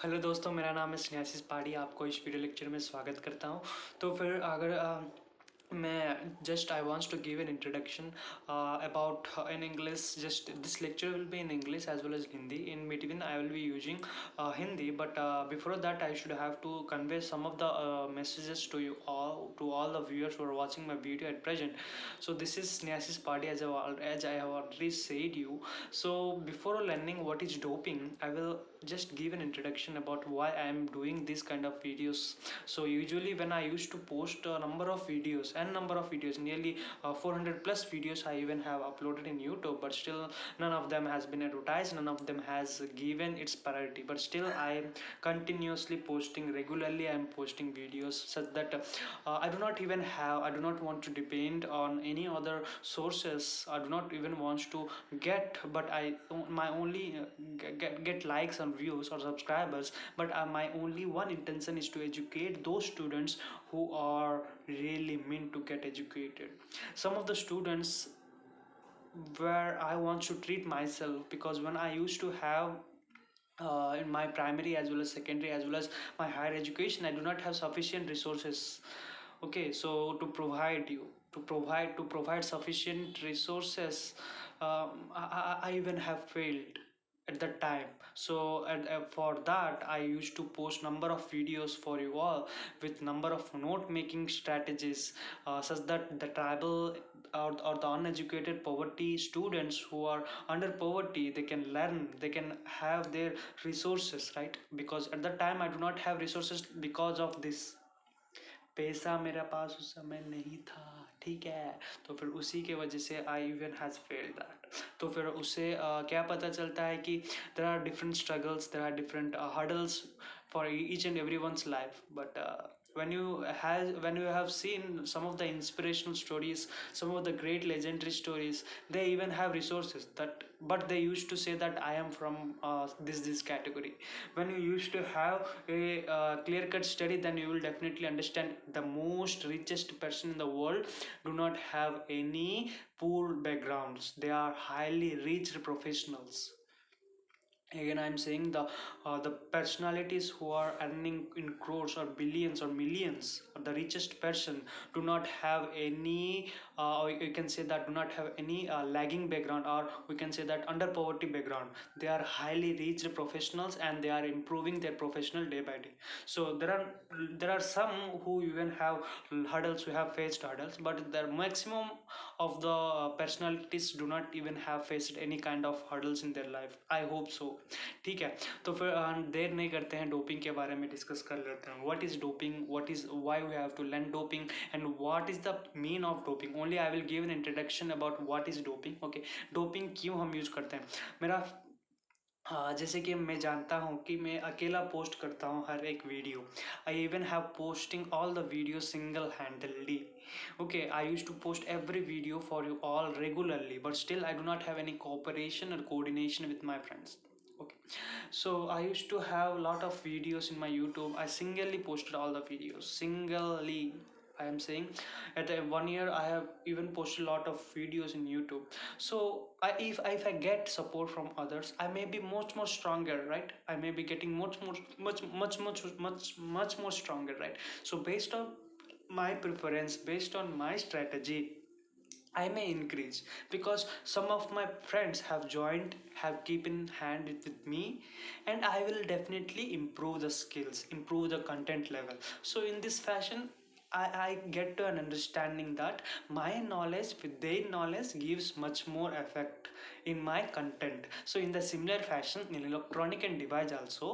Hello दोस्तों, मेरा नाम है स्नेहाशीष पहाड़ी। आपको इस वीडियो लेक्चर में स्वागत करता हूं। तो फिर अगर मैं just I wants to give an introduction about in English. Just this lecture will be in English as well as Hindi. In between I will be using Hindi, but before that I should have to convey some of the messages to you all, to all the viewers who are watching my video at present. So this is Snehasis Party, as I have already said you. So before learning what is doping, I will just give an introduction about why I am doing this kind of videos. So usually when I used to post a number of videos, nearly 400 plus videos I even have uploaded in YouTube, but still none of them has been advertised, none of them has given its priority, but still I am continuously posting regularly. I am posting videos such that I do not want to depend on any other sources. I do not even want to get, but I my only get likes and views or subscribers, but my only one intention is to educate those students who are really meant to get educated. Some of the students where I want to treat myself, because when I used to have in my primary as well as secondary as well as my higher education, I do not have sufficient resources. Okay, so to provide sufficient resources, I even have failed at that time. So for that I used to post number of videos for you all with number of note making strategies, such that the tribal or the uneducated poverty students who are under poverty, they can learn, they can have their resources, right? Because at that time I do not have resources because of this, पैसा मेरा पास उस समय नहीं था, ठीक है? तो फिर उसी के वजह से I even has failed that. तो फिर उससे क्या पता चलता है कि there are different struggles, there are different hurdles for each and everyone's life, but when you have seen some of the inspirational stories, some of the great legendary stories, they even have resources that, but they used to say that I am from this category. When you used to have a clear cut study, then you will definitely understand the most richest person in the world do not have any poor backgrounds. They are highly rich professionals. Again I'm saying the personalities who are earning in crores or billions or millions, or the richest person, do not have any or you can say that do not have any lagging background, or we can say that under poverty background. They are highly reached professionals and they are improving their professional day by day. So there are some who even have hurdles, who have faced hurdles, but the maximum of the personalities do not even have faced any kind of hurdles in their life. I hope so. ठीक है, तो फिर देर नहीं करते हैं, doping के बारे में डिस्कस कर लेते हैं. What is doping, what is why we have to learn doping, and what is the mean of doping. Only I will give an introduction about what is doping. Okay, doping क्यों हम use करते हैं. मेरा जैसे कि मैं जानता हूँ कि मैं अकेला पोस्ट करता हूँ हर एक video. I even have posting all the video single handedly. Okay, I used to post every video for you all regularly, but still I do not have any cooperation or coordination with my friends. Okay, so I used to have a lot of videos in my YouTube. I singly posted all the videos singly. I am saying at 1 year I have even posted a lot of videos in YouTube. So if I get support from others, I may be much more stronger, right? I may be getting much more stronger, right? So based on my preference, based on my strategy, I may increase, because some of my friends have joined, have keep in hand with me, and I will definitely improve the skills, improve the content level. So in this fashion, I get to an understanding that my knowledge with their knowledge gives much more effect in my content. So in the similar fashion, in electronic and device also,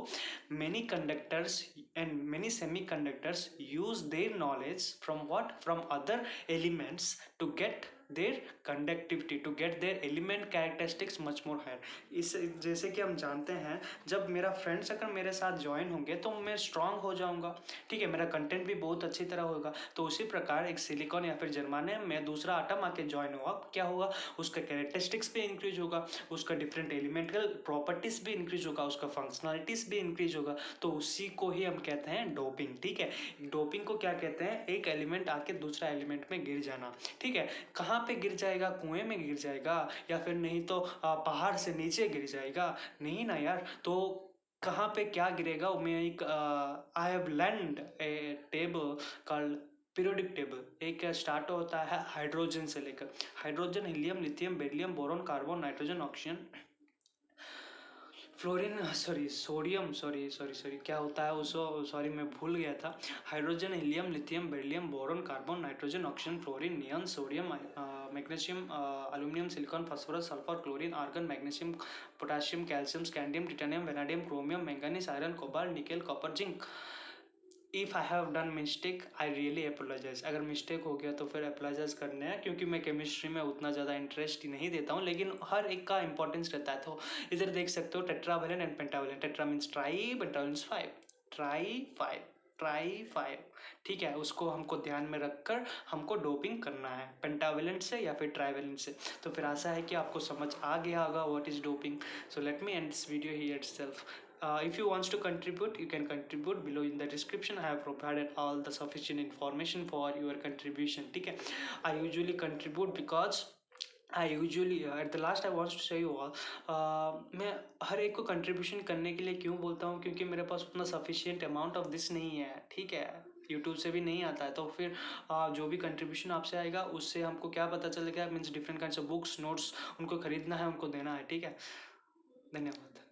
many conductors and many semiconductors use their knowledge from what, from other elements, to get their conductivity, to get their element characteristics much more higher. इस जैसे कि हम जानते हैं, जब मेरा friends अगर मेरे साथ ज्वाइन होंगे तो मैं स्ट्रांग हो जाऊंगा, ठीक है, मेरा कंटेंट भी बहुत अच्छी तरह होगा. तो उसी प्रकार एक सिलिकॉन या फिर जर्मानियम में दूसरा आटम आके ज्वाइन हुआ, क्या होगा, उसका कैरेक्टरिस्टिक्स भी इंक्रीज होगा, उसका डिफरेंट एलिमेंटल प्रॉपर्टीज भी इंक्रीज होगा, उसका फंक्शनलिटीज भी इंक्रीज होगा. तो उसी को ही हम कहते हैं डोपिंग. ठीक है, डोपिंग को क्या कहते हैं, एक एलिमेंट आके दूसरा एलिमेंट में गिर जाना. ठीक है, कहाँ पे गिर जाएगा, कुएं में गिर जाएगा, या फिर नहीं तो पहाड़ से नीचे गिर जाएगा, नहीं ना यार, तो कहाँ पे क्या गिरेगा, मैं एक I have learned a table called periodic table. एक स्टार्ट होता है हाइड्रोजन से लेकर, hydrogen, helium, lithium, beryllium, boron, carbon, nitrogen, oxygen, fluorine, sorry sodium, sorry क्या होता है उसको, सॉरी मैं भूल गया था। Hydrogen, helium, lithium, beryllium, boron, carbon, nitrogen, oxygen, fluorine, neon, sodium, magnesium, aluminium, silicon, phosphorus, sulphur, chlorine, argon, magnesium, potassium, calcium, scandium, titanium, vanadium, chromium, manganese, iron, cobalt, nickel, copper, zinc. If I have done mistake I really apologise. अगर mistake हो गया तो फिर apologise करने हैं, क्योंकि मैं chemistry में उतना ज़्यादा इंटरेस्ट नहीं देता हूँ, लेकिन हर एक का इंपॉर्टेंस रहता है। तो इधर देख सकते हो tetravalent and pentavalent. Tetra means try, penta means five, try five, try five. ठीक है, उसको हमको ध्यान में रखकर हमको डोपिंग करना है, पेंटावेलेंट से या फिर ट्राइवेलेंट से। तो फिर आशा है कि आपको समझ आ गया होगा what is doping. So let me and this video here itself. If you want to contribute, you can contribute below in the description. I have provided all the sufficient information for your contribution. ठीक है, I usually contribute because I usually at the last I want to say you all, मैं हर एक को contribution करने के लिए क्यों बोलता हूँ, क्योंकि मेरे पास उतना सफिशियंट अमाउंट ऑफ दिस नहीं है। ठीक है, यूट्यूब से भी नहीं आता है, तो फिर जो भी कंट्रीब्यूशन आपसे आएगा उससे हमको क्या पता चलेगा, means different kinds of books, notes उनको खरीदना है, उनको देना है। ठीक है, धन्यवाद।